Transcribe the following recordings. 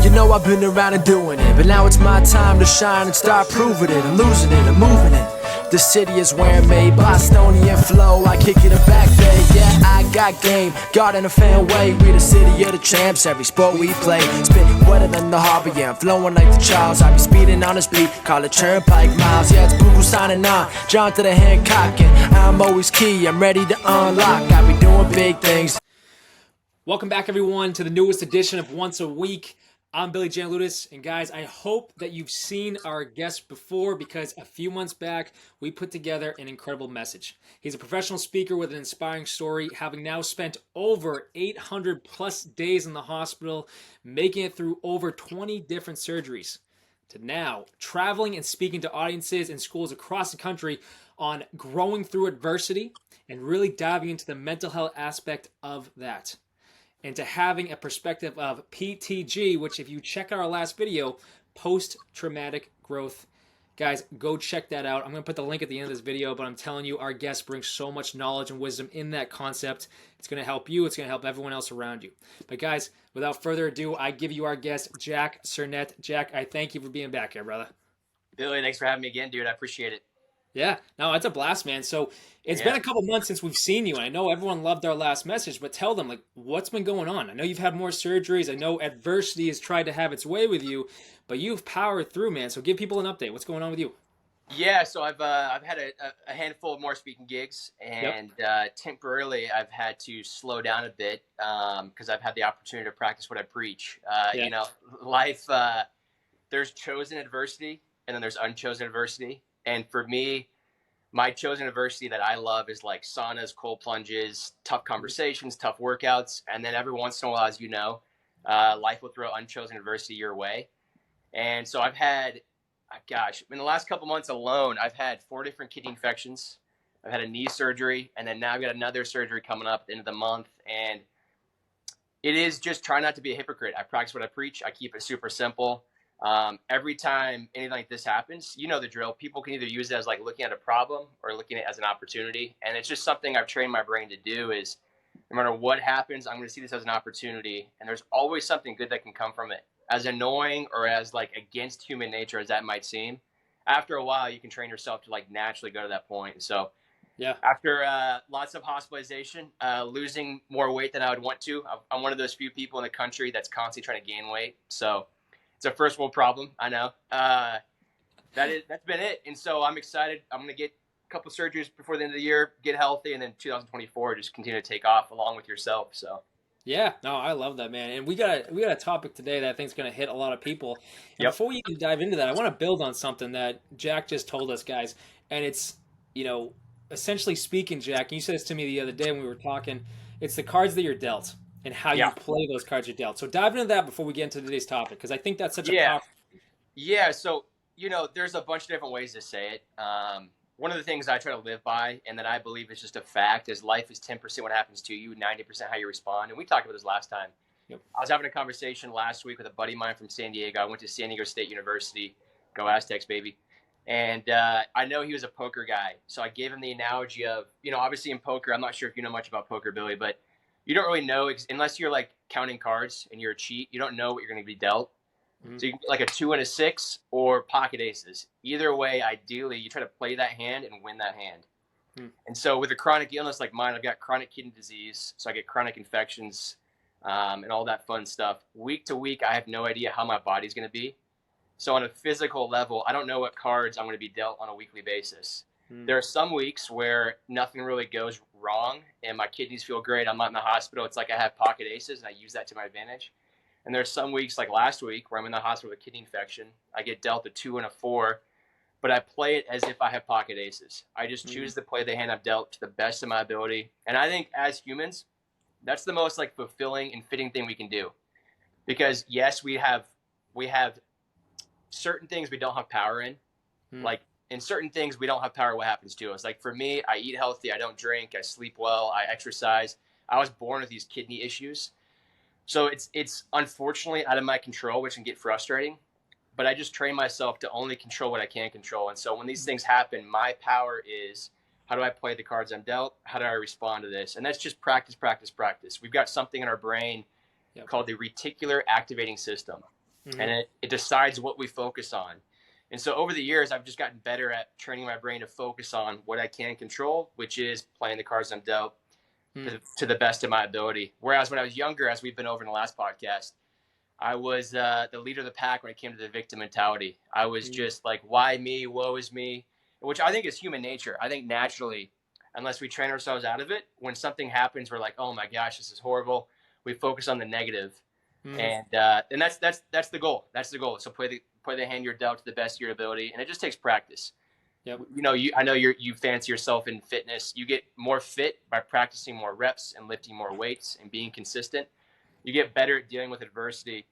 You know I've been around and doing it, but now it's my time to shine and start proving it. I'm losing it, I'm moving it. The city is where I'm made, Bostonian flow, I kick it back there. Yeah, I got game, got in a fan way. We the city of the champs, every sport we play. Spit wetter than the harbor, yeah, I'm flowing like the Charles. I be speeding on this beat, call it Turnpike Miles. Yeah, it's Google signing on, John to the Hancock, and I'm always key, I'm ready to unlock. I be doing big things. Welcome back, everyone, to the newest edition of Once a Week. I'm Billy Janeludis, and guys, I hope that you've seen our guest before, because a few months back, we put together an incredible message. He's a professional speaker with an inspiring story, having now spent over 800 plus days in the hospital, making it through over 20 different surgeries, to now traveling and speaking to audiences in schools across the country on growing through adversity and really diving into the mental health aspect of that. And to having a perspective of PTG, which if you check out our last video, post-traumatic growth. Guys, go check that out. I'm going to put the link at the end of this video, but I'm telling you, our guest brings so much knowledge and wisdom in that concept. It's going to help you. It's going to help everyone else around you. But guys, without further ado, I give you our guest, Jack Sernett. Jack, I thank you for being back here, brother. Billy, thanks for having me again, dude. I appreciate it. Yeah, no, it's a blast, man. So it's been a couple months since we've seen you, and I know everyone loved our last message, but tell them, like, what's been going on? I know you've had more surgeries. I know adversity has tried to have its way with you, but you've powered through, man. So give people an update. What's going on with you? Yeah, so I've had a handful of more speaking gigs, and temporarily I've had to slow down a bit because I've had the opportunity to practice what I preach. You know, life, there's chosen adversity, and then there's unchosen adversity. And for me, my chosen adversity that I love is like saunas, cold plunges, tough conversations, tough workouts. And then every once in a while, as you know, life will throw unchosen adversity your way. And so I've had, gosh, in the last couple months alone, I've had 4 different kidney infections. I've had a knee surgery, and then now I've got another surgery coming up at the end of the month. And it is just trying not to be a hypocrite. I practice what I preach. I keep it super simple. Every time anything like this happens, you know the drill. People can either use it as like looking at a problem or looking at it as an opportunity. And it's just something I've trained my brain to do is no matter what happens, I'm going to see this as an opportunity. And there's always something good that can come from it. As annoying or as like against human nature as that might seem, after a while, you can train yourself to like naturally go to that point. So yeah, after lots of hospitalization, losing more weight than I would want to, I'm one of those few people in the country that's constantly trying to gain weight. So it's a first world problem, I know. That's been it. And so I'm excited. I'm going to get a couple surgeries before the end of the year, get healthy, and then 2024 just continue to take off along with yourself. So yeah, no, I love that, man. And we got a topic today that I think is going to hit a lot of people. And before we even dive into that, I want to build on something that Jack just told us, guys. And it's, you know, essentially speaking, Jack, and you said this to me the other day when we were talking, it's the cards that you're dealt and how you play those cards you're dealt. So dive into that before we get into today's topic, because I think that's such a powerful. Yeah, so, you know, there's a bunch of different ways to say it. One of the things I try to live by and that I believe is just a fact is life is 10% what happens to you, 90% how you respond. And we talked about this last time. I was having a conversation last week with a buddy of mine from San Diego. I went to San Diego State University. Go Aztecs, baby. And I know he was a poker guy. So I gave him the analogy of, you know, obviously in poker, I'm not sure if you know much about poker, Billy, but you don't really know, unless you're like counting cards and you're a cheat, you don't know what you're going to be dealt. Mm-hmm. So you can get like a 2 and a 6 or pocket aces. Either way, ideally, you try to play that hand and win that hand. Mm-hmm. And so with a chronic illness like mine, I've got chronic kidney disease. So I get chronic infections and all that fun stuff. Week to week, I have no idea how my body's going to be. So on a physical level, I don't know what cards I'm going to be dealt on a weekly basis. There are some weeks where nothing really goes wrong and my kidneys feel great. I'm not in the hospital. It's like I have pocket aces and I use that to my advantage. And there's some weeks like last week where I'm in the hospital with a kidney infection. I get dealt a 2 and a 4, but I play it as if I have pocket aces. I just choose to play the hand I've dealt to the best of my ability. And I think as humans, that's the most like fulfilling and fitting thing we can do. Because yes, we have certain things we don't have power in. Like in certain things, we don't have power what happens to us. Like for me, I eat healthy, I don't drink, I sleep well, I exercise. I was born with these kidney issues. So it's unfortunately out of my control, which can get frustrating. but I just train myself to only control what I can control. And so when these things happen, my power is, how do I play the cards I'm dealt? How do I respond to this? And that's just practice, practice, practice. We've got something in our brain called the reticular activating system, and it decides what we focus on. And so over the years, I've just gotten better at training my brain to focus on what I can control, which is playing the cards I'm dealt to the best of my ability. Whereas when I was younger, as we've been over in the last podcast, I was the leader of the pack when it came to the victim mentality. I was just like, why me? Woe is me, which I think is human nature. I think naturally, unless we train ourselves out of it, when something happens, we're like, oh my gosh, this is horrible. We focus on the negative. And that's the goal. That's the goal. So play the hand you're dealt to the best of your ability, and it just takes practice. Yep. You know, I know you fancy yourself in fitness. You get more fit by practicing more reps and lifting more weights and being consistent. You get better at dealing with adversity.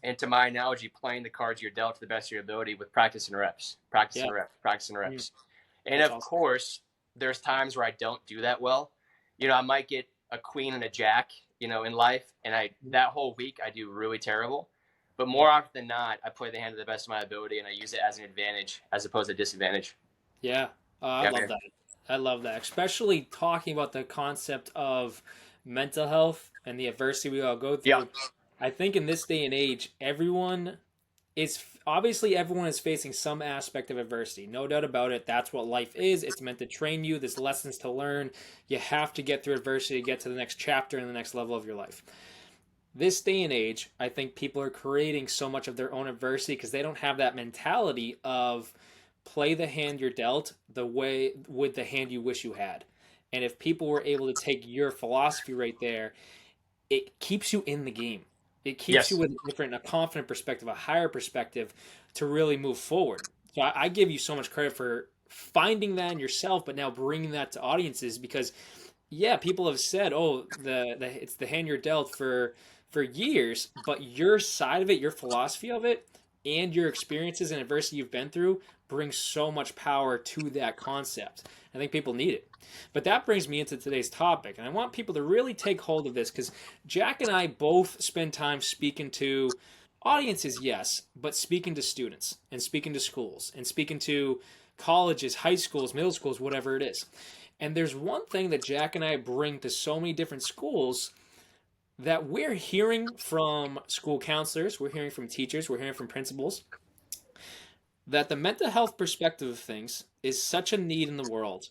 And to my analogy, playing the cards you're dealt to the best of your ability with practice and reps, practice and reps, practice and reps. And That's of awesome. course, there's times where I don't do that well. You know, I might get a queen and a jack, you know, in life, and that whole week I do really terrible. But more often than not, I play the hand to the best of my ability, and I use it as an advantage as opposed to disadvantage. Yeah, I love that. I love that, especially talking about the concept of mental health and the adversity we all go through. Yeah. I think in this day and age, everyone is facing some aspect of adversity. No doubt about it. That's what life is. It's meant to train you. There's lessons to learn. You have to get through adversity to get to the next chapter and the next level of your life. This day and age, I think people are creating so much of their own adversity because they don't have that mentality of play the hand you're dealt the way with the hand you wish you had. And if people were able to take your philosophy right there, it keeps you in the game. It keeps you with a confident perspective, a higher perspective to really move forward. So I give you so much credit for finding that in yourself, but now bringing that to audiences because, yeah, people have said, oh, it's the hand you're dealt for years, but your side of it, your philosophy of it, and your experiences and adversity you've been through brings so much power to that concept. I think people need it. But that brings me into today's topic, and I want people to really take hold of this because Jack and I both spend time speaking to audiences, yes, but speaking to students and speaking to schools and speaking to colleges, high schools, middle schools, whatever it is. And there's one thing that Jack and I bring to so many different schools that we're hearing from school counselors, we're hearing from teachers, we're hearing from principals, that the mental health perspective of things is such a need in the world.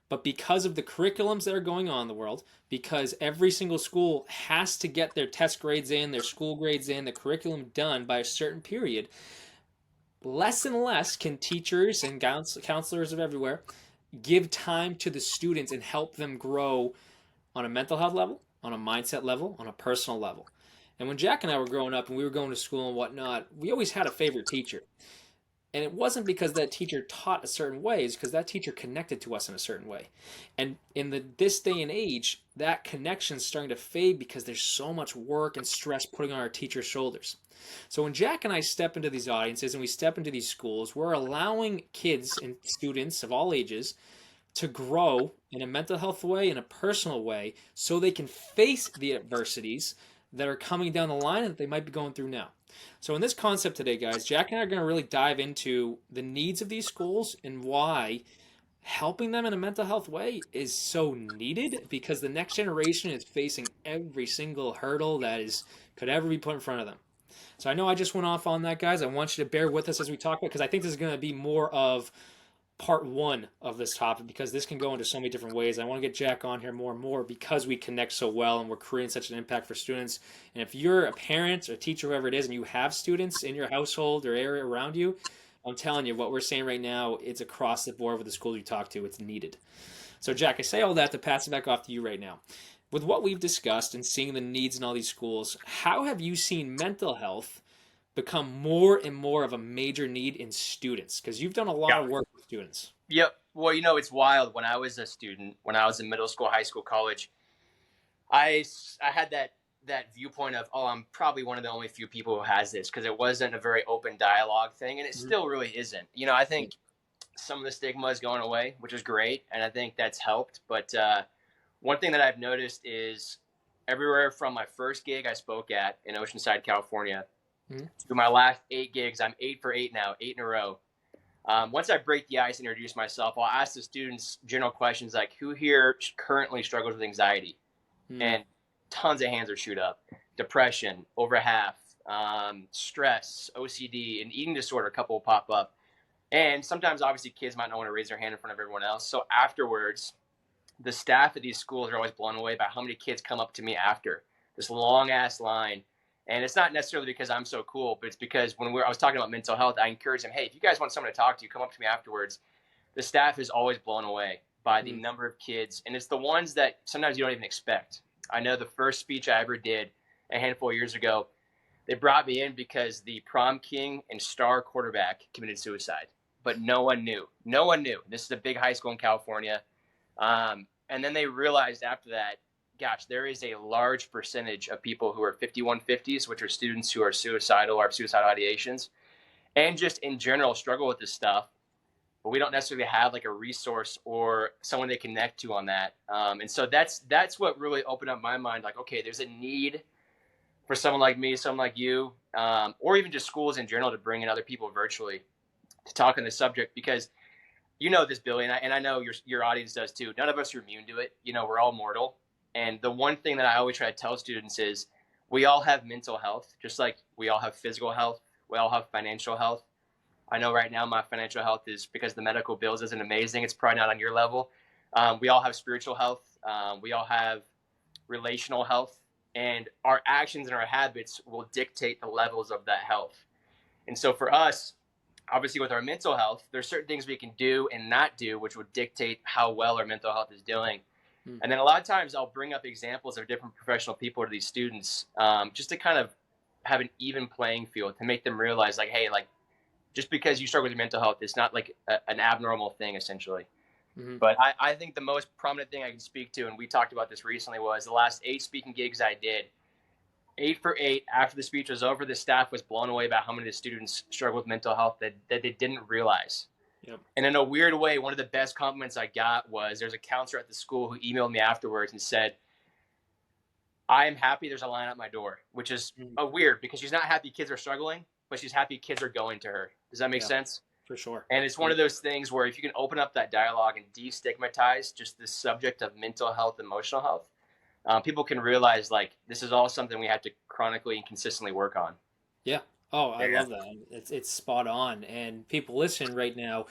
But because of the curriculums that are going on in the world, because every single school has to get their test grades in, their school grades in, the curriculum done by a certain period, less and less can teachers and counselors of everywhere give time to the students and help them grow on a mental health level, on a mindset level, on a personal level. And when Jack and I were growing up and we were going to school and whatnot, we always had a favorite teacher. And it wasn't because that teacher taught a certain way, it's because that teacher connected to us in a certain way. And in this day and age, that connection is starting to fade because there's so much work and stress putting on our teachers' shoulders. So when Jack and I step into these audiences and we step into these schools, we're allowing kids and students of all ages to grow in a mental health way, in a personal way, so they can face the adversities that are coming down the line and that they might be going through now. So in this concept today, guys, Jack and I are going to really dive into the needs of these schools and why helping them in a mental health way is so needed because the next generation is facing every single hurdle that could ever be put in front of them. So I know I just went off on that, guys. I want you to bear with us as we talk about it because I think this is going to be more of part one of this topic because this can go into so many different ways. I want to get Jack on here more and more because we connect so well and we're creating such an impact for students. And if you're a parent or teacher, whoever it is, and you have students in your household or area around you, I'm telling you, what we're saying right now, it's across the board with the schools you talk to. It's needed. So, Jack, I say all that to pass it back off to you right now. With what we've discussed and seeing the needs in all these schools, how have you seen mental health become more and more of a major need in students? Because you've done a lot of work with students. Yep. Well, you know, it's wild. When I was a student, when I was in middle school, high school, college, I had that viewpoint of, oh, I'm probably one of the only few people who has this because it wasn't a very open dialogue thing. And it still really isn't. You know, I think some of the stigma is going away, which is great. And I think that's helped. But one thing that I've noticed is everywhere from my first gig I spoke at in Oceanside, California, Mhm. Through my last 8 gigs, I'm 8 for 8 now, 8 in a row. Once I break the ice and introduce myself, I'll ask the students general questions like, who here currently struggles with anxiety? Mm. And tons of hands are shoot up. Depression, over half. Stress, OCD, and eating disorder, a couple will pop up. And sometimes, obviously, kids might not want to raise their hand in front of everyone else. So afterwards, the staff at these schools are always blown away by how many kids come up to me after this long ass line. And it's not necessarily because I'm so cool, but it's because I was talking about mental health, I encourage them, hey, if you guys want someone to talk to, come up to me afterwards. The staff is always blown away by the number of kids, and it's the ones that sometimes you don't even expect. I know the first speech I ever did a handful of years ago, they brought me in because the prom king and star quarterback committed suicide, but no one knew. No one knew. This is a big high school in California. And then they realized after that, gosh, there is a large percentage of people who are 5150s, which are students who are suicidal or have suicidal ideations, and just in general struggle with this stuff. But we don't necessarily have like a resource or someone they connect to on that. And so that's what really opened up my mind. Like, okay, there's a need for someone like me, someone like you, or even just schools in general to bring in other people virtually to talk on this subject, because you know this, Billy, and I know your audience does too. None of us are immune to it. You know, we're all mortal. And the one thing that I always try to tell students is we all have mental health, just like we all have physical health. We all have financial health. I know right now my financial health is, because the medical bills isn't amazing. It's probably not on your level. We all have spiritual health. We all have relational health. And our actions and our habits will dictate the levels of that health. And so for us, obviously with our mental health, there's certain things we can do and not do, which would dictate how well our mental health is doing. And then a lot of times I'll bring up examples of different professional people to these students, just to kind of have an even playing field, to make them realize, like, hey, like, just because you struggle with your mental health, it's not like an abnormal thing, essentially. Mm-hmm. But I think the most prominent thing I can speak to, and we talked about this recently, was the last 8 speaking gigs I did. 8 for 8, after the speech was over, the staff was blown away by how many of the students struggle with mental health that they didn't realize. Yep. And in a weird way, one of the best compliments I got was, there's a counselor at the school who emailed me afterwards and said, I am happy there's a line at my door, which is weird, because she's not happy kids are struggling, but she's happy kids are going to her. Does that make sense? For sure. And it's one of those things where if you can open up that dialogue and destigmatize just the subject of mental health, emotional health, people can realize, like, this is all something we have to chronically and consistently work on. Yeah. Oh, I love that. It's spot on. And people listen right now.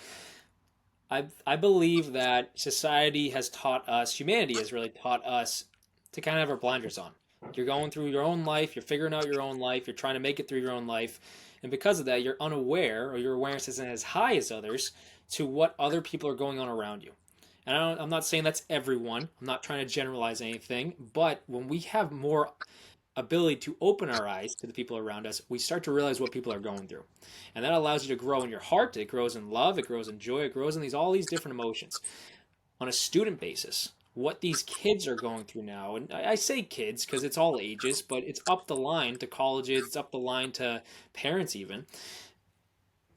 I believe that society has taught us, humanity has really taught us to kind of have our blinders on. You're going through your own life, you're figuring out your own life, you're trying to make it through your own life. And because of that, you're unaware, or your awareness isn't as high as others, to what other people are going on around you. And I'm not saying that's everyone. I'm not trying to generalize anything. But when we have more ability to open our eyes to the people around us, we start to realize what people are going through. And that allows you to grow in your heart. It grows in love. It grows in joy. It grows in all these different emotions. On a student basis, what these kids are going through now, and I say kids because it's all ages, but it's up the line to colleges, it's up the line to parents even.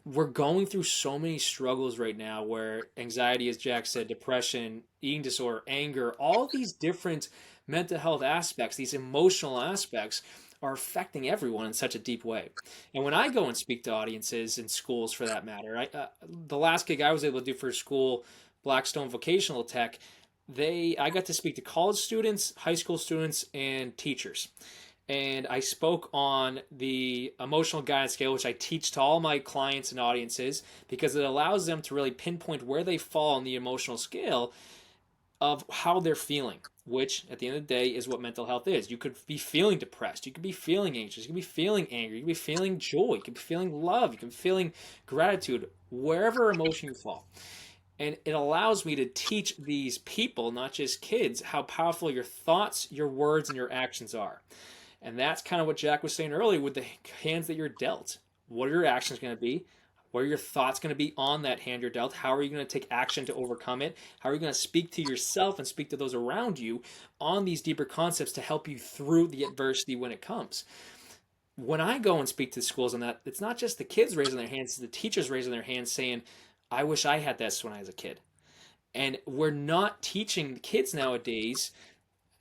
We're going through so many struggles right now where anxiety, as Jack said, depression, eating disorder, anger, all these different mental health aspects, these emotional aspects are affecting everyone in such a deep way. And when I go and speak to audiences in schools, for that matter, the last gig I was able to do for school, Blackstone Vocational Tech, I got to speak to college students, high school students, and teachers. And I spoke on the emotional guidance scale, which I teach to all my clients and audiences, because it allows them to really pinpoint where they fall on the emotional scale of how they're feeling, which at the end of the day is what mental health is. You could be feeling depressed, you could be feeling anxious, you could be feeling angry, you could be feeling joy, you could be feeling love, you could be feeling gratitude, wherever emotion you fall. And it allows me to teach these people, not just kids, how powerful your thoughts, your words, and your actions are. And that's kind of what Jack was saying earlier with the hands that you're dealt. What are your actions going to be? What are your thoughts going to be on that hand you're dealt? How are you going to take action to overcome it? How are you going to speak to yourself and speak to those around you on these deeper concepts to help you through the adversity when it comes? When I go and speak to schools on that, it's not just the kids raising their hands, it's the teachers raising their hands saying, I wish I had this when I was a kid. And we're not teaching the kids nowadays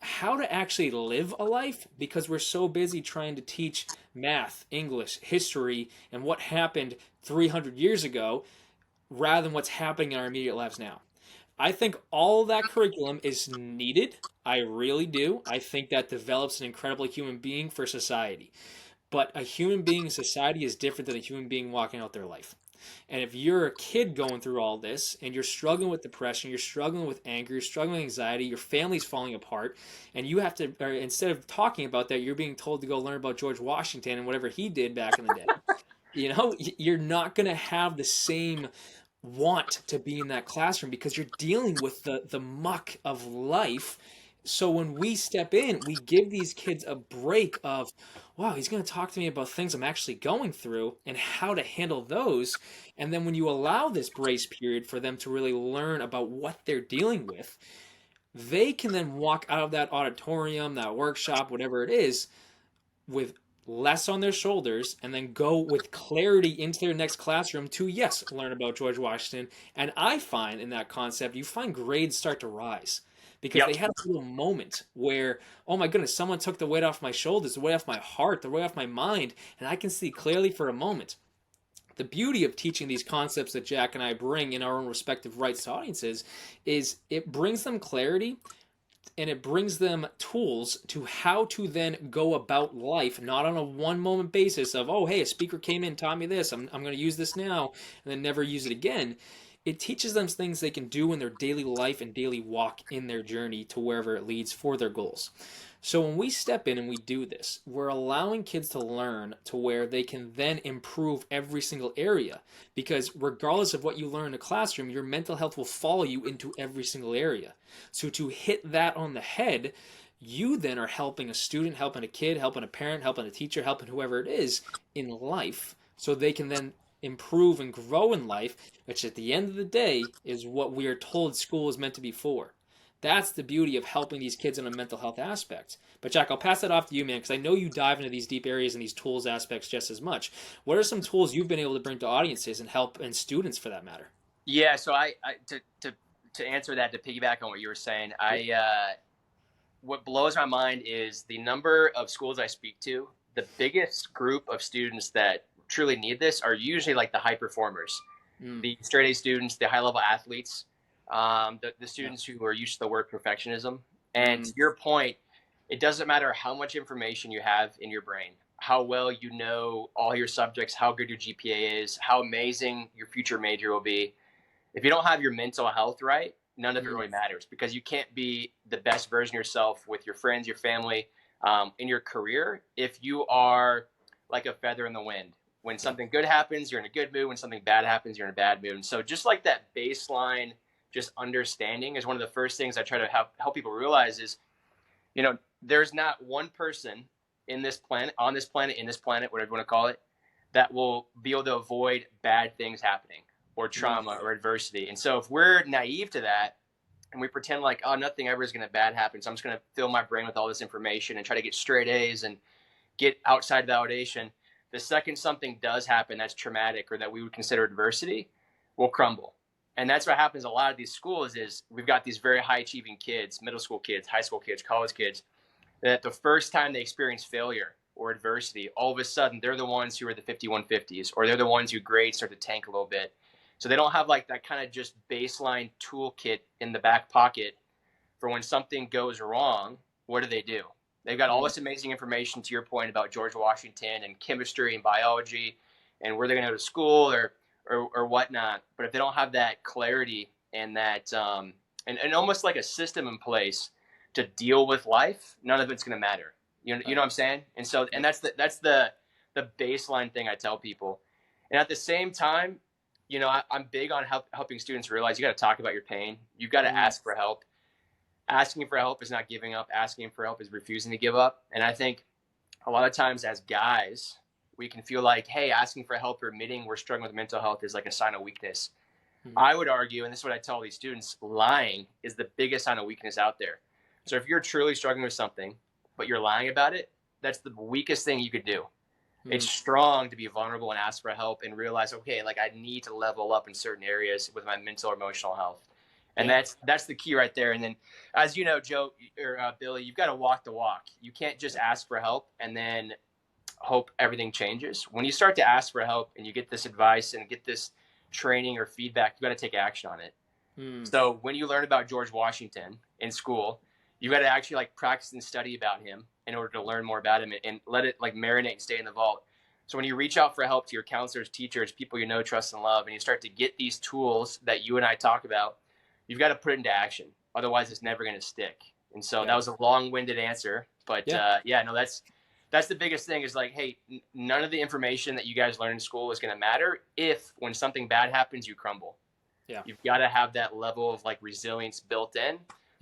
how to actually live a life, because we're so busy trying to teach math, English, history, and what happened 300 years ago rather than what's happening in our immediate lives now. I think all of that curriculum is needed. I really do. I think that develops an incredible human being for society. But a human being in society is different than a human being walking out their life. And if you're a kid going through all this and you're struggling with depression, you're struggling with anger, you're struggling with anxiety, your family's falling apart, and you have to, or instead of talking about that, you're being told to go learn about George Washington and whatever he did back in the day. You're not going to have the same want to be in that classroom because you're dealing with the muck of life. So when we step in, we give these kids a break of, wow, he's going to talk to me about things I'm actually going through and how to handle those. And then when you allow this grace period for them to really learn about what they're dealing with, they can then walk out of that auditorium, that workshop, whatever it is, with less on their shoulders and then go with clarity into their next classroom to, yes, learn about George Washington. And I find in that concept, you find grades start to rise because Yep. they had a little moment where, oh my goodness, someone took the weight off my shoulders, the weight off my heart, the weight off my mind, and I can see clearly for a moment. The beauty of teaching these concepts that Jack and I bring in our own respective rights to audiences is it brings them clarity and it brings them tools to how to then go about life, not on a one moment basis of, oh, hey, a speaker came in, taught me this, I'm going to use this now, and then never use it again. It teaches them things they can do in their daily life and daily walk in their journey to wherever it leads for their goals. So when we step in and we do this, we're allowing kids to learn to where they can then improve every single area. Because regardless of what you learn in a classroom, your mental health will follow you into every single area. So to hit that on the head, you then are helping a student, helping a kid, helping a parent, helping a teacher, helping whoever it is in life, so they can then improve and grow in life, which at the end of the day is what we are told school is meant to be for. That's the beauty of helping these kids in a mental health aspect. But Jack, I'll pass that off to you, man, because I know you dive into these deep areas and these tools aspects just as much. What are some tools you've been able to bring to audiences and help and students for that matter? Yeah. So to answer that, to piggyback on what you were saying, what blows my mind is the number of schools I speak to. The biggest group of students that truly need this are usually like the high performers, the straight A students, the high level athletes, the students who are used to the word perfectionism. And to your point, it doesn't matter how much information you have in your brain, how well you know all your subjects, how good your GPA is, how amazing your future major will be. If you don't have your mental health right, none of it really matters, because you can't be the best version of yourself with your friends, your family, in your career if you are like a feather in the wind. When something good happens, you're in a good mood. When something bad happens, you're in a bad mood. And so just like that baseline, just understanding is one of the first things I try to help people realize is, there's not one person in this planet, on this planet, in this planet, whatever you want to call it, that will be able to avoid bad things happening or trauma or adversity. And so if we're naive to that and we pretend like, oh, nothing ever is going to bad happen, so I'm just going to fill my brain with all this information and try to get straight A's and get outside validation, the second something does happen that's traumatic or that we would consider adversity, we'll crumble. And that's what happens a lot of these schools is we've got these very high achieving kids, middle school kids, high school kids, college kids, that the first time they experience failure or adversity, all of a sudden they're the ones who are the 5150s, or they're the ones who grades start to tank a little bit. So they don't have like that kind of just baseline toolkit in the back pocket for when something goes wrong. What do? They've got all this amazing information, to your point, about George Washington and chemistry and biology and where they're going to go to school or whatnot. But if they don't have that clarity and that and almost like a system in place to deal with life, none of it's going to matter. You know what I'm saying? And so, and that's the baseline thing I tell people. And at the same time, I'm big on helping students realize you got to talk about your pain. You've got to ask for help. Asking for help is not giving up. Asking for help is refusing to give up. And I think a lot of times as guys, we can feel like, hey, asking for help or admitting we're struggling with mental health is like a sign of weakness. I would argue, and this is what I tell these students, lying is the biggest sign of weakness out there. So if you're truly struggling with something, but you're lying about it, that's the weakest thing you could do. It's strong to be vulnerable and ask for help and realize, okay, like I need to level up in certain areas with my mental or emotional health. And that's the key right there. And then, as you know, Joe or Billy, you've got to walk the walk. You can't just ask for help and then hope everything changes. When you start to ask for help and you get this advice and get this training or feedback, you got to take action on it. So when you learn about George Washington in school, you got to actually like practice and study about him in order to learn more about him and let it like marinate and stay in the vault. So when you reach out for help to your counselors, teachers, people you know, trust, and love, and you start to get these tools that you and I talk about, you've got to put it into action. Otherwise, it's never going to stick. And so that was a long-winded answer. But no, that's the biggest thing is like, hey, none of the information that you guys learn in school is going to matter if when something bad happens, you crumble. Yeah. You've got to have that level of like resilience built in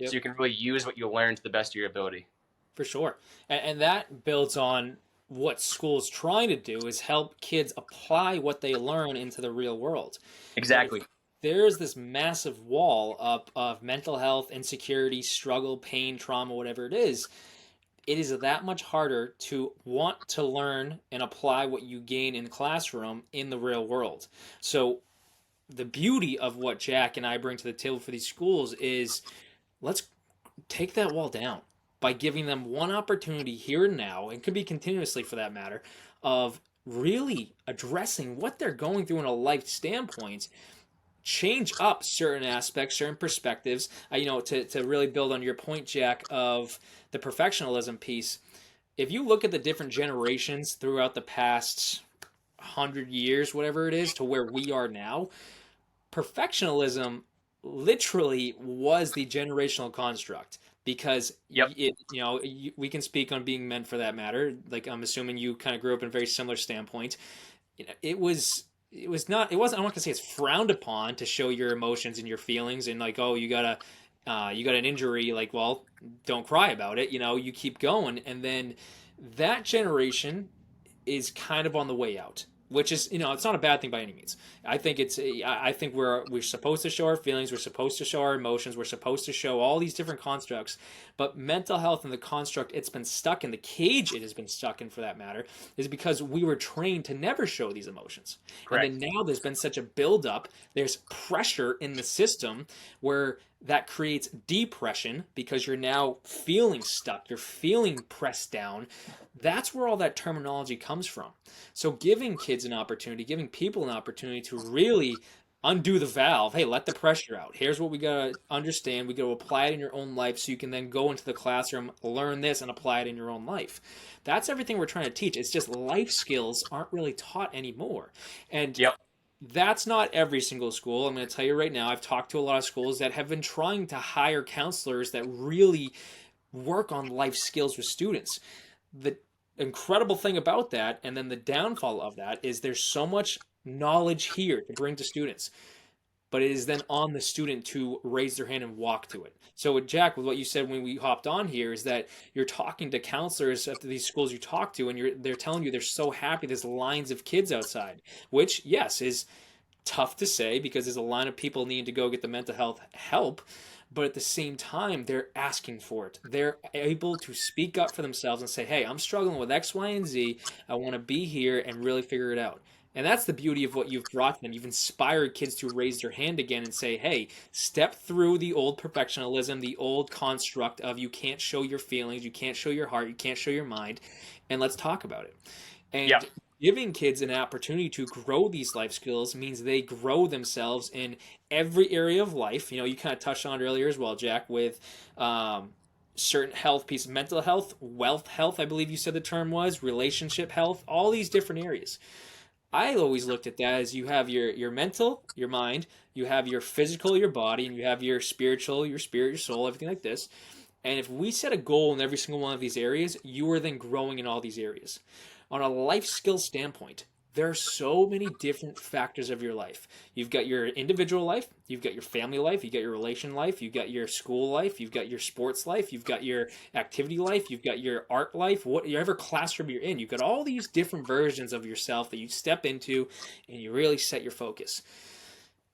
so you can really use what you learn to the best of your ability. For sure. And that builds on what school is trying to do is help kids apply what they learn into the real world. Exactly. There's this massive wall up of mental health, insecurity, struggle, pain, trauma, whatever it is that much harder to want to learn and apply what you gain in the classroom in the real world. So the beauty of what Jack and I bring to the table for these schools is let's take that wall down by giving them one opportunity here and now, and could be continuously for that matter, of really addressing what they're going through in a life standpoint, change up certain aspects, certain perspectives, to really build on your point, Jack, of the perfectionism piece. If you look at the different generations throughout the past 100 years, whatever it is, to where we are now, perfectionism literally was the generational construct. Because we can speak on being men for that matter. Like I'm assuming you kind of grew up in a very similar standpoint. It wasn't. I don't want to say it's frowned upon to show your emotions and your feelings and like, oh, you got an injury. Like, well, don't cry about it. You keep going. And then that generation is kind of on the way out. Which is, it's not a bad thing by any means. I think we're supposed to show our feelings, we're supposed to show our emotions, we're supposed to show all these different constructs. But mental health and the construct it's been stuck in, the cage it has been stuck in for that matter, is because we were trained to never show these emotions. Correct. And then now there's been such a buildup, there's pressure in the system where that creates depression because you're now feeling stuck, you're feeling pressed down. That's where all that terminology comes from. So giving kids an opportunity, giving people an opportunity to really undo the valve. Hey, let the pressure out. Here's what we got to understand. We got to apply it in your own life so you can then go into the classroom, learn this, and apply it in your own life. That's everything we're trying to teach. It's just life skills aren't really taught anymore. And that's not every single school. I'm going to tell you right now, I've talked to a lot of schools that have been trying to hire counselors that really work on life skills with students. The incredible thing about that, and then the downfall of that, is there's so much knowledge here to bring to students, but it is then on the student to raise their hand and walk to it. So with Jack, with what you said when we hopped on here, is that you're talking to counselors at these schools you talk to, and they're telling you they're so happy there's lines of kids outside, which, yes, is tough to say because there's a line of people needing to go get the mental health help. But at the same time, they're asking for it. They're able to speak up for themselves and say, hey, I'm struggling with X, Y, and Z. I want to be here and really figure it out. And that's the beauty of what you've brought them. You've inspired kids to raise their hand again and say, hey, step through the old perfectionism, the old construct of you can't show your feelings, you can't show your heart, you can't show your mind, and let's talk about it. And giving kids an opportunity to grow these life skills means they grow themselves in every area of life. You kind of touched on it earlier as well, Jack, with certain health pieces, mental health, wealth health, I believe you said the term was, relationship health, all these different areas. I always looked at that as you have your mental, your mind, you have your physical, your body, and you have your spiritual, your spirit, your soul, everything like this. And if we set a goal in every single one of these areas, you are then growing in all these areas. On a life skill standpoint, there are so many different factors of your life. You've got your individual life, you've got your family life, you've got your relation life, you've got your school life, you've got your sports life, you've got your activity life, you've got your art life, whatever classroom you're in. You've got all these different versions of yourself that you step into and you really set your focus.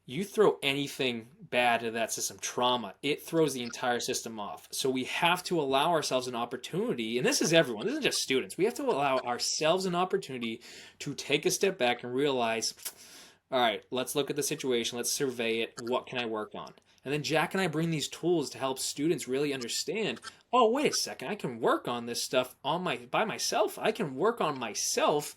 You throw anything bad into that system, trauma, it throws the entire system off. So we have to allow ourselves an opportunity, and this is everyone, this isn't just students. We have to allow ourselves an opportunity to take a step back and realize, all right, let's look at the situation, let's survey it, what can I work on? And then Jack and I bring these tools to help students really understand, oh, wait a second, I can work on this stuff by myself. I can work on myself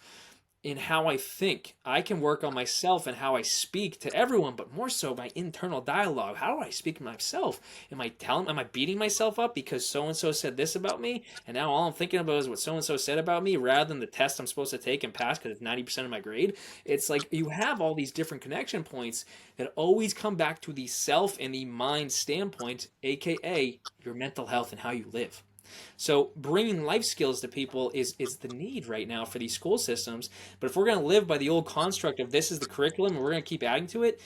in how I think. I can work on myself and how I speak to everyone, but more so my internal dialogue. How do I speak to myself? Am I beating myself up because so and so said this about me, and now all I'm thinking about is what so and so said about me rather than the test I'm supposed to take and pass because it's 90% of my grade? It's like you have all these different connection points that always come back to the self and the mind standpoint, aka your mental health and how you live. So bringing life skills to people is the need right now for these school systems. But if we're going to live by the old construct of this is the curriculum and we're going to keep adding to it,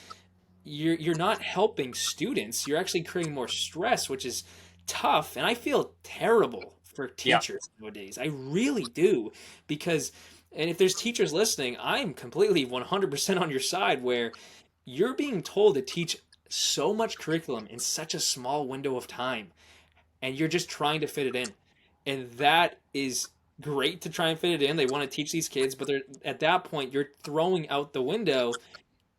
you're not helping students. You're actually creating more stress, which is tough. And I feel terrible for Yeah. teachers nowadays. I really do, because and if there's teachers listening, I'm completely 100% on your side where you're being told to teach so much curriculum in such a small window of time and you're just trying to fit it in. And that is great to try and fit it in. They want to teach these kids, but they're at that point you're throwing out the window,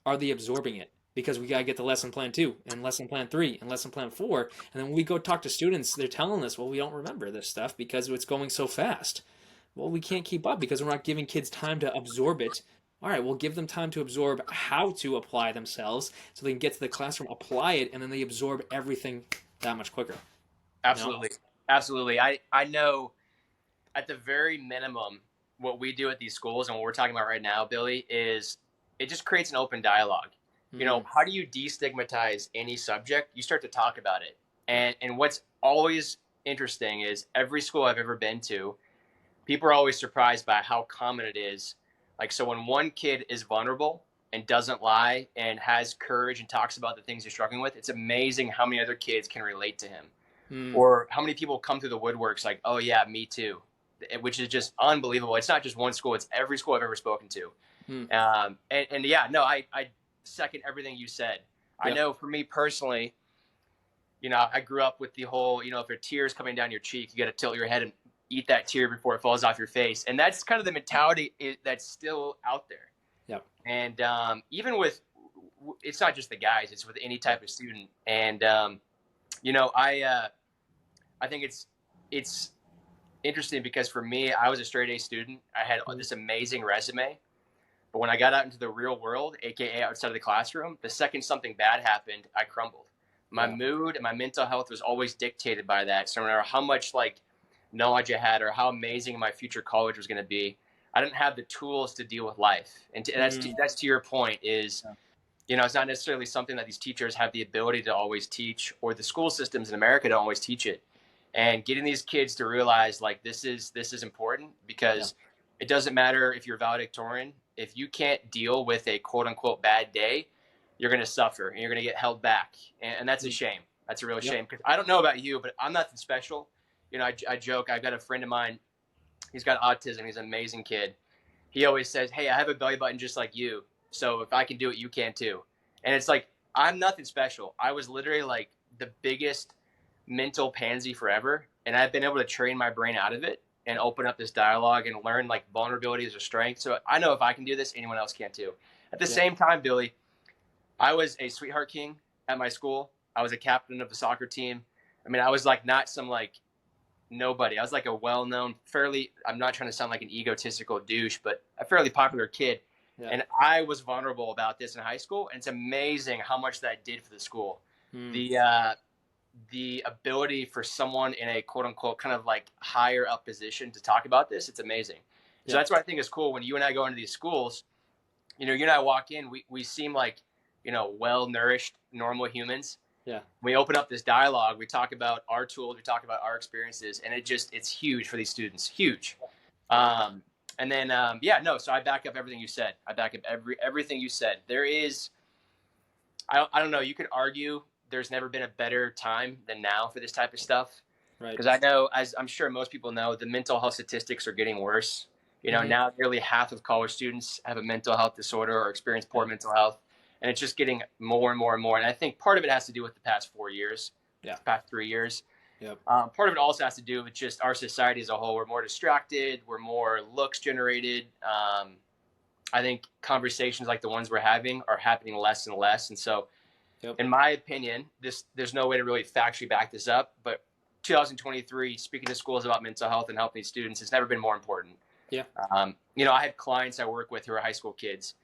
are they absorbing it? Because we got to get to lesson plan 2 and lesson plan 3 and lesson plan 4. And then when we go talk to students, they're telling us, well, we don't remember this stuff because it's going so fast. Well, we can't keep up because we're not giving kids time to absorb it. All right, we'll give them time to absorb how to apply themselves so they can get to the classroom, apply it, and then they absorb everything that much quicker. Absolutely. Absolutely. I know at the very minimum, what we do at these schools and what we're talking about right now, Billy, is it just creates an open dialogue. You know, how do you destigmatize any subject? You start to talk about it. And what's always interesting is every school I've ever been to, people are always surprised by how common it is. Like, so when one kid is vulnerable and doesn't lie and has courage and talks about the things he's struggling with, it's amazing how many other kids can relate to him. Or how many people come through the woodworks like, oh yeah, me too, which is just unbelievable. It's not just one school, it's every school I've ever spoken to. And yeah, no, I second everything you said. I know for me personally, you know, I grew up with the whole, you know, if a tear's coming down your cheek, you got to tilt your head and eat that tear before it falls off your face. And that's kind of the mentality that's still out there. Yep. And even with, it's not just the guys, it's with any type of student. And, you know, I think it's interesting because for me, I was a straight A student. I had this amazing resume, but when I got out into the real world, aka outside of the classroom, the second something bad happened, I crumbled. My mood and my mental health was always dictated by that. So no matter how much like knowledge I had or how amazing my future college was going to be, I didn't have the tools to deal with life. And that's to your point is, you know, it's not necessarily something that these teachers have the ability to always teach, or the school systems in America don't always teach it. And getting these kids to realize like this is important because it doesn't matter if you're valedictorian. If you can't deal with a quote unquote bad day, you're going to suffer and you're going to get held back. And that's a shame. That's a real shame. Because I don't know about you, but I'm nothing special. You know, I joke, I've got a friend of mine, he's got autism. He's an amazing kid. He always says, hey, I have a belly button just like you. So if I can do it, you can too. And it's like, I'm nothing special. I was literally like the biggest mental pansy forever. And I've been able to train my brain out of it and open up this dialogue and learn like vulnerability is a strength. So I know if I can do this, anyone else can too. At the same time, Billy, I was a sweetheart king at my school. I was a captain of the soccer team. I mean, I was like not some like nobody. I was like a well-known, fairly, I'm not trying to sound like an egotistical douche, but a fairly popular kid. And I was vulnerable about this in high school. And it's amazing how much that did for the school. The ability for someone in a quote unquote kind of like higher up position to talk about this, it's amazing. So that's what I think is cool. When you and I go into these schools, you know, you and I walk in, we seem like, you know, well-nourished, normal humans. We open up this dialogue, we talk about our tools, we talk about our experiences, and it's huge for these students, huge. And then, so I back up everything you said. I back up everything you said. There is, I don't know, you could argue there's never been a better time than now for this type of stuff. Right. Because I know, as I'm sure most people know, the mental health statistics are getting worse. You know, now nearly half of college students have a mental health disorder or experience poor mental health. And it's just getting more and more and more. And I think part of it has to do with the past 4 years, past 3 years. Part of it also has to do with just our society as a whole. We're more distracted. We're more looks generated. I think conversations like the ones we're having are happening less and less. And so Yep. In my opinion, there's no way to really factually back this up, but 2023, speaking to schools about mental health and helping students, has never been more important. Yeah. I have clients I work with who are high school kids,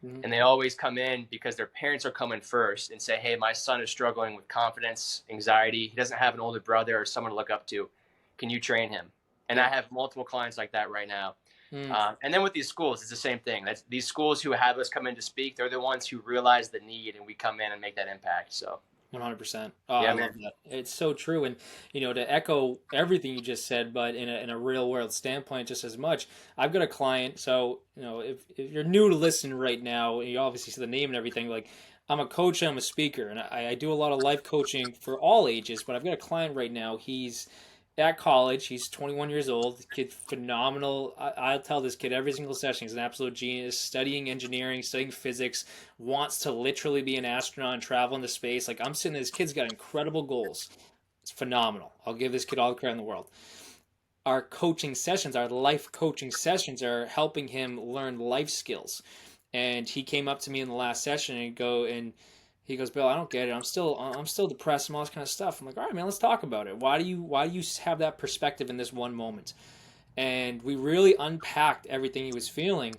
and they always come in because their parents are coming first and say, hey, my son is struggling with confidence, anxiety. He doesn't have an older brother or someone to look up to. Can you train him? And I have multiple clients like that right now. And then with these schools, it's the same thing. These schools who have us come in to speak, they're the ones who realize the need, and we come in and make that impact. So 100%. yeah, I man. love that. It's so true. And, to echo everything you just said, but in a real world standpoint, just as much, I've got a client. So, if you're new to listen right now, you obviously see the name and everything, like I'm a coach, I'm a speaker, and I do a lot of life coaching for all ages, but I've got a client right now. He's at college. He's 21 years old. The kid's phenomenal. I'll tell this kid every single session he's an absolute genius, studying engineering, studying physics, wants to literally be an astronaut and travel into space. Like, I'm sitting there, this kid's got incredible goals. It's phenomenal. I'll give this kid all the credit in the world. Our coaching sessions, our life coaching sessions, are helping him learn life skills. And he came up to me in the last session and he goes, Bill, I don't get it. I'm still depressed and all this kind of stuff. I'm like, all right, man, let's talk about it. Why do you have that perspective in this one moment? And we really unpacked everything he was feeling.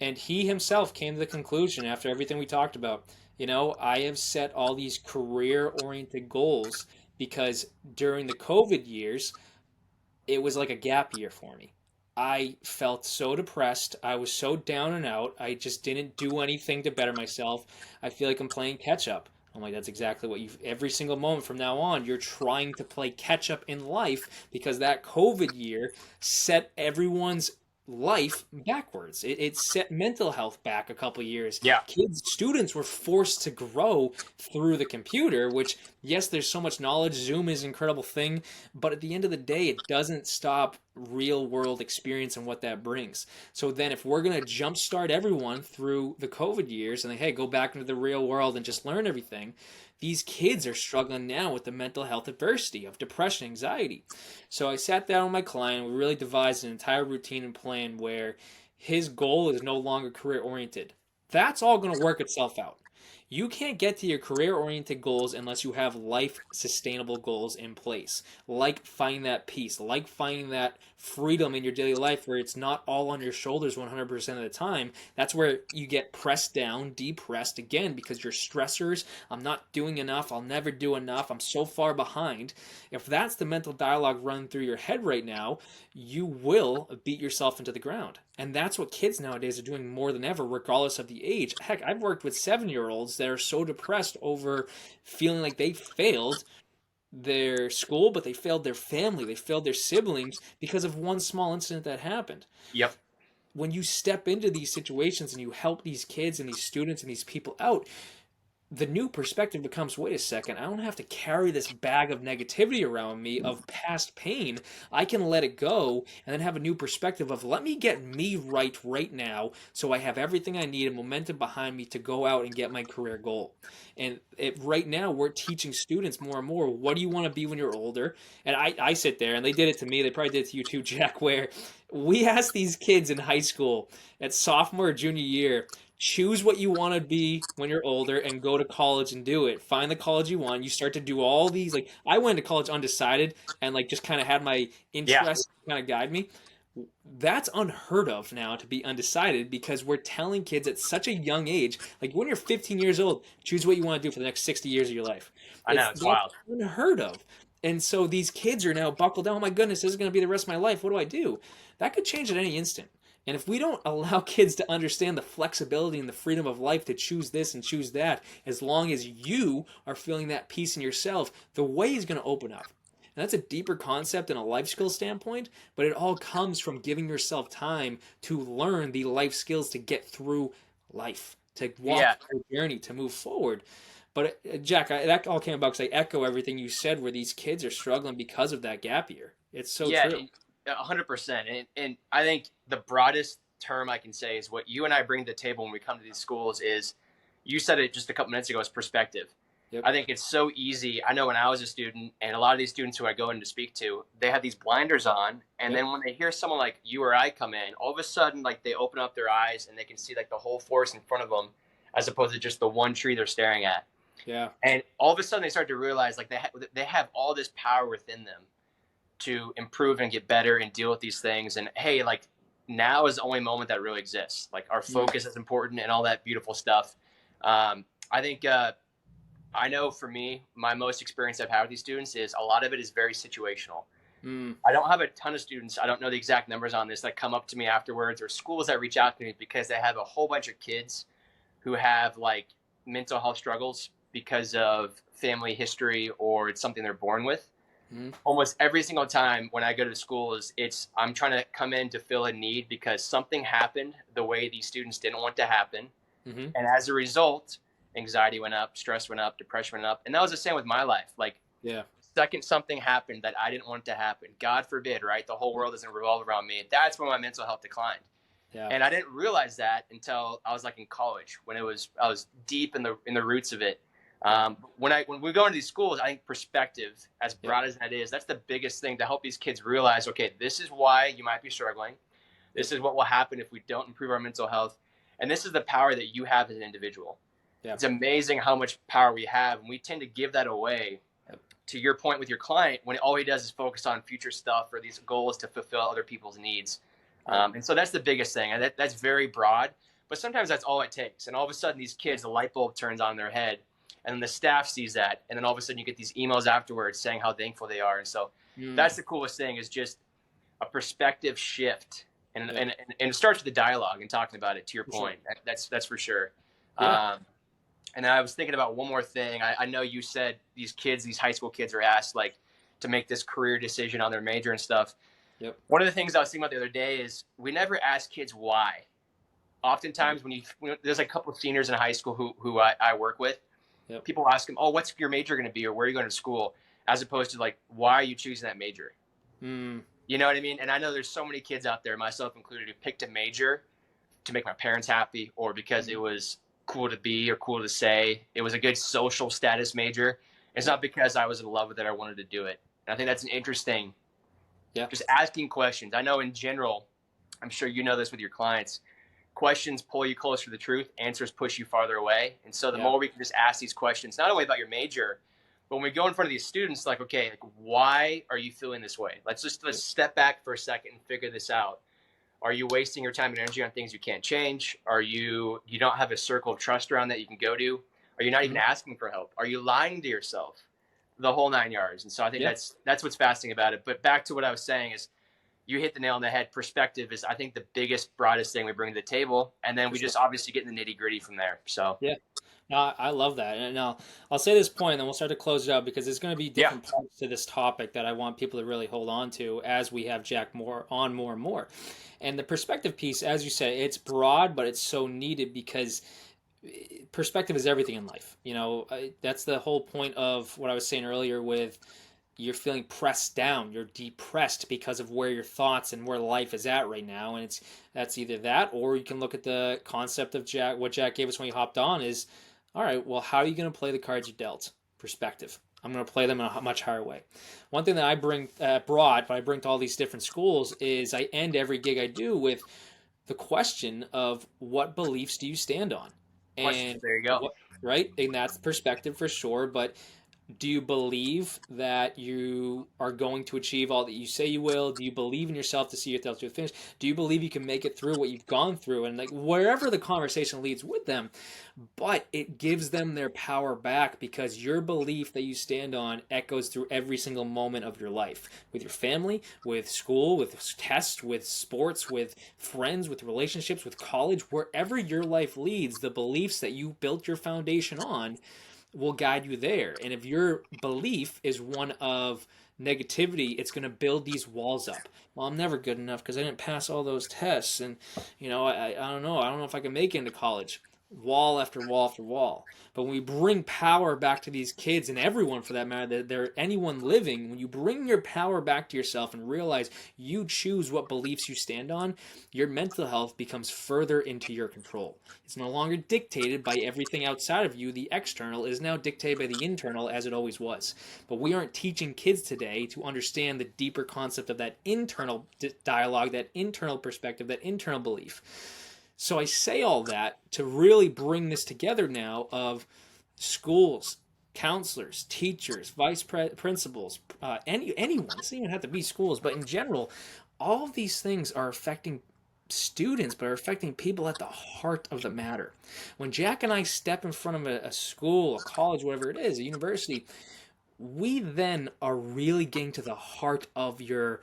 And he himself came to the conclusion after everything we talked about, I have set all these career-oriented goals because during the COVID years, it was like a gap year for me. I felt so depressed. I was so down and out. I just didn't do anything to better myself. I feel like I'm playing catch up. I'm like, that's exactly what every single moment from now on, you're trying to play catch up in life because that COVID year set everyone's life backwards. It set mental health back a couple years. Yeah. Students were forced to grow through the computer, which, yes, there's so much knowledge. Zoom is an incredible thing, but at the end of the day, it doesn't stop real world experience and what that brings. So then if we're going to jumpstart everyone through the COVID years and hey, go back into the real world and just learn everything, these kids are struggling now with the mental health adversity of depression, anxiety. So I sat down with my client. We really devised an entire routine and plan where his goal is no longer career oriented. That's all going to work itself out. You can't get to your career-oriented goals unless you have life-sustainable goals in place, like finding that peace, like finding that freedom in your daily life where it's not all on your shoulders 100% of the time. That's where you get pressed down, depressed again because your stressors, I'm not doing enough, I'll never do enough, I'm so far behind. If that's the mental dialogue running through your head right now, you will beat yourself into the ground. And that's what kids nowadays are doing more than ever, regardless of the age. Heck, I've worked with 7-year-olds that are so depressed over feeling like they failed their school, but they failed their family, they failed their siblings because of one small incident that happened. Yep. When you step into these situations and you help these kids and these students and these people out, the new perspective becomes, wait a second, I don't have to carry this bag of negativity around me of past pain. I can let it go and then have a new perspective of let me get me right now so I have everything I need and momentum behind me to go out and get my career goal. And right now we're teaching students more and more, what do you want to be when you're older? And I sit there, and they did it to me, they probably did it to you too, Jack, where we ask these kids in high school at sophomore or junior year, choose what you want to be when you're older and go to college and do it. Find the college you want. You start to do all these. Like, I went to college undecided and just kind of had my interests kind of guide me. That's unheard of now, to be undecided, because we're telling kids at such a young age, like when you're 15 years old, choose what you want to do for the next 60 years of your life. I know, it's wild. Unheard of. And so these kids are now buckled down. Oh my goodness, this is going to be the rest of my life. What do I do? That could change at any instant. And if we don't allow kids to understand the flexibility and the freedom of life to choose this and choose that, as long as you are feeling that peace in yourself, the way is going to open up. And that's a deeper concept in a life skill standpoint, but it all comes from giving yourself time to learn the life skills to get through life, to walk the journey, to move forward. But Jack, that all came about because I echo everything you said, where these kids are struggling because of that gap year. It's so true. 100%. And I think the broadest term I can say is what you and I bring to the table when we come to these schools is, you said it just a couple minutes ago, is perspective. Yep. I think it's so easy. I know when I was a student, and a lot of these students who I go in to speak to, they have these blinders on. And then when they hear someone like you or I come in, all of a sudden, they open up their eyes and they can see the whole forest in front of them, as opposed to just the one tree they're staring at. Yeah. And all of a sudden they start to realize like they have all this power within them to improve and get better and deal with these things. And hey, like now is the only moment that really exists. Like our focus is important and all that beautiful stuff. I think I know for me, my most experience I've had with these students is a lot of it is very situational. I don't have a ton of students, I don't know the exact numbers on this, that come up to me afterwards, or schools that reach out to me because they have a whole bunch of kids who have like mental health struggles because of family history or it's something they're born with. Almost every single time when I go to the school I'm trying to come in to fill a need because something happened the way these students didn't want to happen. And as a result, anxiety went up, stress went up, depression went up. And that was the same with my life. Like, second something happened that I didn't want to happen, God forbid, right? The whole world doesn't revolve around me. That's when my mental health declined. And I didn't realize that until I was like in college, when I was deep in the roots of it. When we go into these schools, I think perspective, as broad as that is, that's the biggest thing to help these kids realize, okay, this is why you might be struggling. This is what will happen if we don't improve our mental health. And this is the power that you have as an individual. It's amazing how much power we have. And we tend to give that away. To your point with your client, when all he does is focus on future stuff or these goals to fulfill other people's needs. And so that's the biggest thing. And that's very broad, but sometimes that's all it takes. And all of a sudden these kids, the light bulb turns on in their head, and then the staff sees that. And then all of a sudden you get these emails afterwards saying how thankful they are. And so that's the coolest thing, is just a perspective shift. And it starts with the dialogue and talking about it, to your point. That's for sure. And then I was thinking about one more thing. I know you said these high school kids are asked like to make this career decision on their major and stuff. One of the things I was thinking about the other day is we never ask kids why. Oftentimes when there's like a couple of seniors in high school who I work with, people ask them, oh, what's your major going to be, or where are you going to school? As opposed to like, why are you choosing that major? You know what I mean? And I know there's so many kids out there, myself included, who picked a major to make my parents happy, or because it was cool to be or cool to say. It was a good social status major. It's not because I was in love with it, I wanted to do it. And I think that's an interesting, just asking questions. I know in general, I'm sure you know this with your clients, questions pull you closer to the truth, answers push you farther away. And so the more we can just ask these questions, not only about your major, but when we go in front of these students, like, okay, like, why are you feeling this way? Let's step back for a second and figure this out. Are you wasting your time and energy on things you can't change? You don't have a circle of trust around that you can go to? Are you not even asking for help? Are you lying to yourself? The whole 9 yards. And so I think that's what's fascinating about it. But back to what I was saying is, you hit the nail on the head. Perspective is, I think, the biggest, broadest thing we bring to the table. And then we just obviously get in the nitty gritty from there. So No, I love that. And now I'll say this point, and then we'll start to close it out, because there's going to be different parts to this topic that I want people to really hold on to as we have Jack more and more. And the perspective piece, as you say, it's broad, but it's so needed, because perspective is everything in life. You know, that's the whole point of what I was saying earlier with you're feeling pressed down, you're depressed because of where your thoughts and where life is at right now. And that's either that, or you can look at the concept of what Jack gave us when he hopped on is, all right, well, how are you going to play the cards you dealt? Perspective. I'm going to play them in a much higher way. One thing that I bring but I bring to all these different schools is I end every gig I do with the question of, what beliefs do you stand on? And there you go. Right? And that's perspective for sure. But do you believe that you are going to achieve all that you say you will? Do you believe in yourself to see yourself to the finish? Do you believe you can make it through what you've gone through? And like wherever the conversation leads with them, but it gives them their power back, because your belief that you stand on echoes through every single moment of your life, with your family, with school, with tests, with sports, with friends, with relationships, with college, wherever your life leads, the beliefs that you built your foundation on will guide you there. And if your belief is one of negativity, it's going to build these walls up. Well, I'm never good enough because I didn't pass all those tests, and I don't know. I don't know if I can make it into college. Wall after wall after wall. But when we bring power back to these kids, and everyone for that matter, that they're anyone living, when you bring your power back to yourself and realize you choose what beliefs you stand on, your mental health becomes further into your control. It's no longer dictated by everything outside of you. The external is now dictated by the internal, as it always was. But we aren't teaching kids today to understand the deeper concept of that internal dialogue, that internal perspective, that internal belief. So I say all that to really bring this together now of, schools, counselors, teachers, principals, anyone. It doesn't even have to be schools, but in general, all of these things are affecting students, but are affecting people at the heart of the matter. When Jack and I step in front of a school, a college, whatever it is, a university, we then are really getting to the heart of your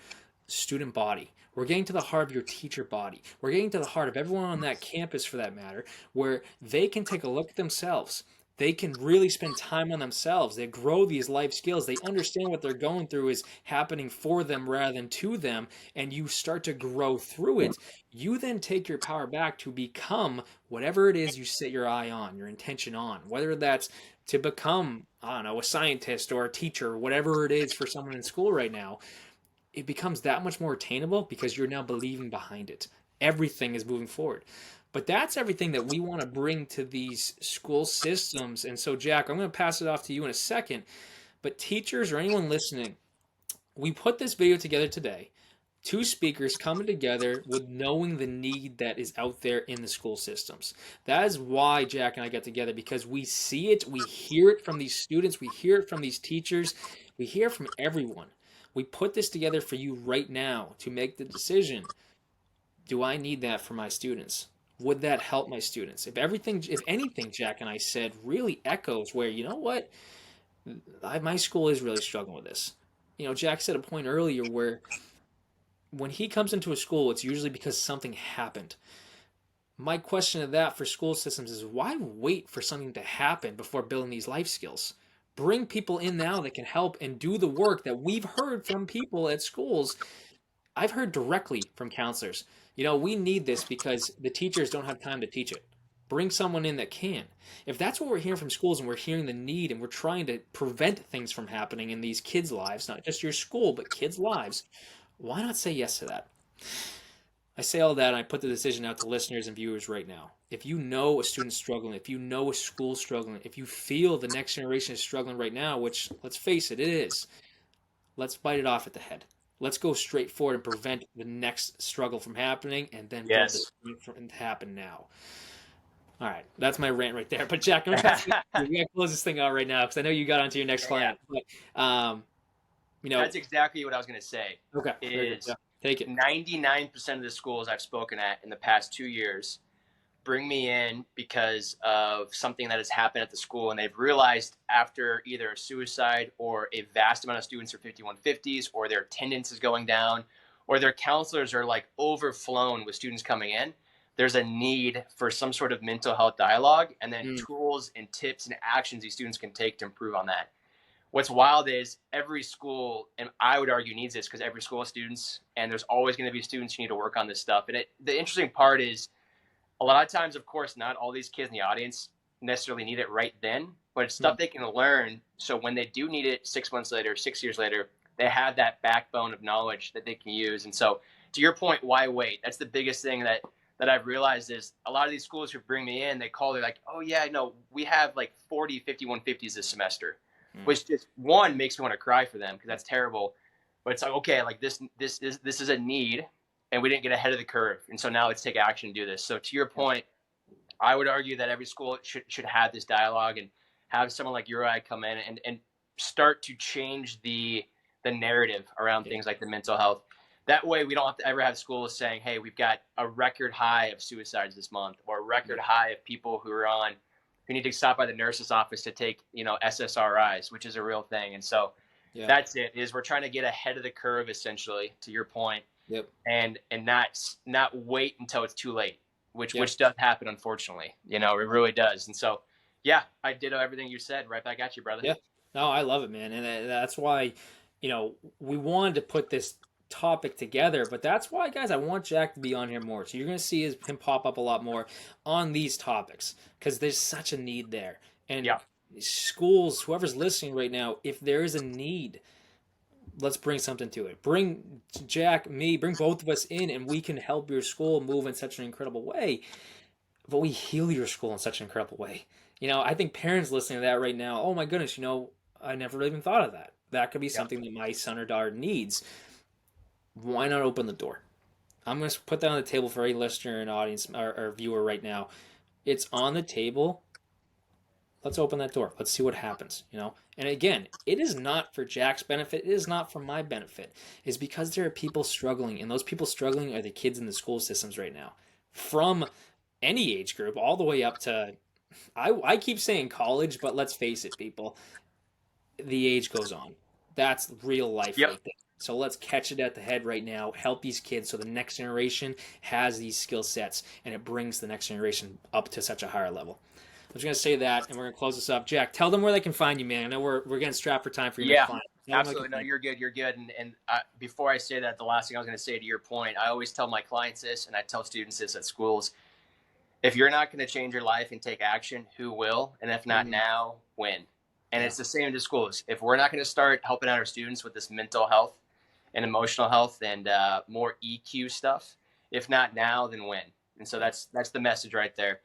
student body. We're getting to the heart of your teacher body. We're getting to the heart of everyone on that campus, for that matter, where they can take a look at themselves. They can really spend time on themselves. They grow these life skills. They understand what they're going through is happening for them rather than to them. And you start to grow through it. You then take your power back to become whatever it is you set your eye on, your intention on, whether that's to become, I don't know, a scientist or a teacher, whatever it is for someone in school right now. It becomes that much more attainable because you're now believing behind it. Everything is moving forward. But that's everything that we want to bring to these school systems. And so, Jack, I'm going to pass it off to you in a second. But teachers or anyone listening, we put this video together today. Two speakers coming together with knowing the need that is out there in the school systems. That is why Jack and I got together, because we see it, we hear it from these students, we hear it from these teachers, we hear it from everyone. We put this together for you right now to make the decision. Do I need that for my students? Would that help my students? If anything, Jack and I said really echoes where, you know what, my school is really struggling with this. Jack said a point earlier where when he comes into a school, it's usually because something happened. My question to that for school systems is, why wait for something to happen before building these life skills? Bring people in now that can help and do the work that we've heard from people at schools. I've heard directly from counselors. We need this because the teachers don't have time to teach it. Bring someone in that can. If that's what we're hearing from schools and we're hearing the need and we're trying to prevent things from happening in these kids' lives, not just your school, but kids' lives, why not say yes to that? I say all that and I put the decision out to listeners and viewers right now. If you know a student's struggling, if you know a school's struggling, if you feel the next generation is struggling right now, which, let's face it, it is, let's bite it off at the head. Let's go straight forward and prevent the next struggle from happening and then build it to happen now. All right, that's my rant right there. But Jack, I'm gonna pass we gotta close this thing out right now because I know you got onto your next client. But, that's exactly what I was going to say. Okay, is take it. 99% of the schools I've spoken at in the past 2 years bring me in because of something that has happened at the school, and they've realized after either a suicide or a vast amount of students are 5150s, or their attendance is going down, or their counselors are like overflown with students coming in. There's a need for some sort of mental health dialogue, and then tools and tips and actions these students can take to improve on that. What's wild is every school, and I would argue needs this because every school has students, and there's always going to be students who need to work on this stuff. And the interesting part is, a lot of times, of course, not all these kids in the audience necessarily need it right then, but it's stuff they can learn. So when they do need it 6 months later, 6 years later, they have that backbone of knowledge that they can use. And so to your point, why wait? That's the biggest thing that I've realized is a lot of these schools who bring me in, they're like, oh yeah, no, we have like 40, 5150s this semester, which just one makes me want to cry for them because that's terrible. But it's like, okay, like this is a need, and we didn't get ahead of the curve. And so now let's take action and do this. So to your point, I would argue that every school should have this dialogue and have someone like Uri come in and start to change the narrative around things like the mental health. That way we don't have to ever have schools saying, hey, we've got a record high of suicides this month, or a record high of people who need to stop by the nurse's office to take, SSRIs, which is a real thing. And so that's it, is we're trying to get ahead of the curve, essentially, to your point. Yep. And not wait until it's too late, which does happen, unfortunately. It really does. And so, yeah, I did everything you said. Right back at you, brother. Yeah. No, I love it, man. And that's why, we wanted to put this topic together, but that's why, guys, I want Jack to be on here more. So you're going to see him pop up a lot more on these topics because there's such a need there. And schools, whoever's listening right now, if there is a need, let's bring something to it. Bring Jack, me, bring both of us in, and we can help your school move in such an incredible way. But we heal your school in such an incredible way. I think parents listening to that right now, oh my goodness, I never even thought of that. That could be something that my son or daughter needs. Why not open the door? I'm going to put that on the table for any listener and audience or viewer right now. It's on the table. Let's open that door. Let's see what happens, you know? And again, it is not for Jack's benefit. It is not for my benefit. It's because there are people struggling, and those people struggling are the kids in the school systems right now. From any age group all the way up to, I keep saying college, but let's face it, people, the age goes on. That's real life right there. So let's catch it at the head right now, help these kids so the next generation has these skill sets, and it brings the next generation up to such a higher level. I'm just going to say that, and we're going to close this up. Jack, tell them where they can find you, man. I know we're getting strapped for time for your next client. Absolutely. No, you're good. You're good. And before I say that, the last thing I was going to say to your point, I always tell my clients this, and I tell students this at schools. If you're not going to change your life and take action, who will? And if not now, when? And it's the same to schools. If we're not going to start helping out our students with this mental health and emotional health and more EQ stuff, if not now, then when? And so that's the message right there.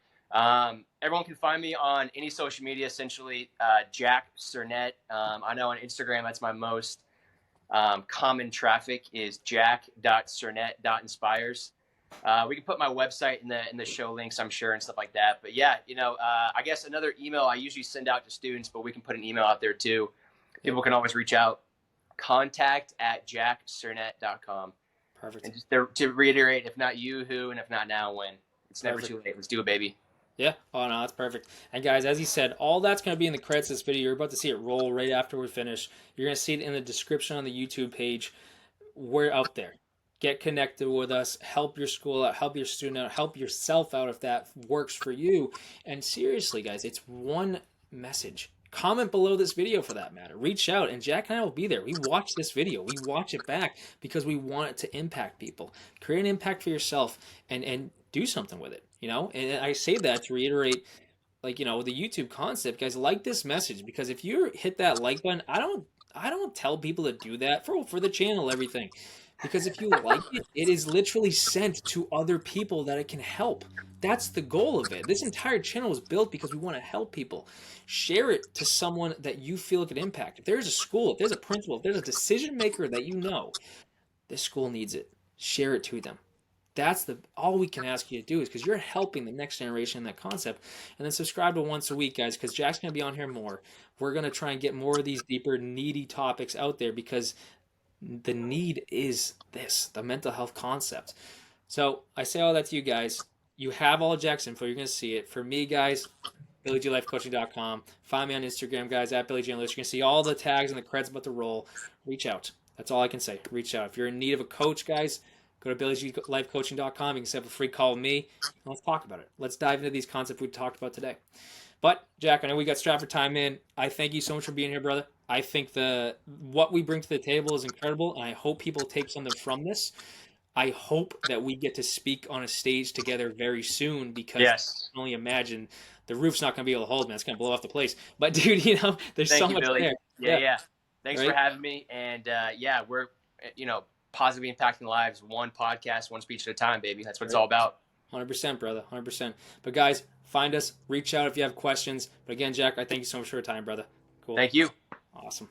Everyone can find me on any social media, essentially, Jack Sernett. I know on Instagram, that's my most common traffic is jack.sernett.inspires. We can put my website in the show links, I'm sure, and stuff like that. But yeah, I guess another email I usually send out to students, but we can put an email out there too. People can always reach out. contact@jacksernett.com. Perfect. And just to reiterate, if not you, who, and if not now, when. It's never too late. Let's do it, baby. Yeah. Oh, no, that's perfect. And guys, as he said, all that's going to be in the credits of this video. You're about to see it roll right after we finish. You're going to see it in the description on the YouTube page. We're out there. Get connected with us. Help your school out. Help your student out. Help yourself out if that works for you. And seriously, guys, it's one message. Comment below this video for that matter. Reach out, and Jack and I will be there. We watch this video. We watch it back because we want it to impact people. Create an impact for yourself and do something with it, you know? And I say that to reiterate, like, the YouTube concept. Guys, like this message, because if you hit that like button, I don't tell people to do that for the channel, everything. Because if you like it, it is literally sent to other people that it can help. That's the goal of it. This entire channel was built because we want to help people. Share it to someone that you feel it could impact. If there's a school, if there's a principal, if there's a decision maker that this school needs it, share it to them. That's all we can ask you to do, is because you're helping the next generation in that concept. And then subscribe to Once a Week, guys, because Jack's going to be on here more. We're going to try and get more of these deeper, needy topics out there, because the need is the mental health concept. So I say all that to you guys. You have all of Jack's info. You're going to see it. For me, guys, BillyGLifeCoaching.com. Find me on Instagram, guys, at BillyGLifeCoaching. You're going to see all the tags and the creds about to roll. Reach out. That's all I can say. Reach out. If you're in need of a coach, guys, go to BillyGLifeCoaching.com. You can set up a free call with me, and let's talk about it. Let's dive into these concepts we talked about today. But, Jack, I know we got strapped for time in. I thank you so much for being here, brother. I think what we bring to the table is incredible, and I hope people take something from this. I hope that we get to speak on a stage together very soon, because I can only imagine the roof's not going to be able to hold, man. It's going to blow off the place. But, dude, there's so much Billy. there. Yeah. Thanks for having me. And, we're, positively impacting lives, one podcast, one speech at a time, baby. That's what it's all about. 100%, brother, 100%. But, guys, find us. Reach out if you have questions. But, again, Jack, I thank you so much for your time, brother. Cool. Thank you. Awesome.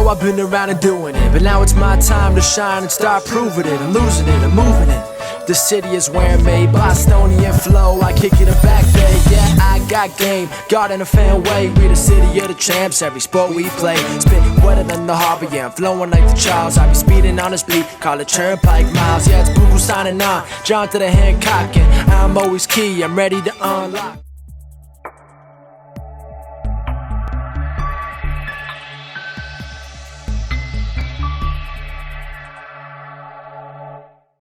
I've been around and doing it, but now it's my time to shine and start proving it. I'm losing it, I'm moving it. The city is where I'm made, Bostonian flow, I kick it a back day. Yeah, I got game, God in a fan way. We the city of the champs, every sport we play. Spit wetter than the harbor, yeah, I'm flowing like the Charles. I be speeding on this beat, call it Turnpike Miles. Yeah, it's Boo signing on, John to the Hancock, and I'm always key, I'm ready to unlock.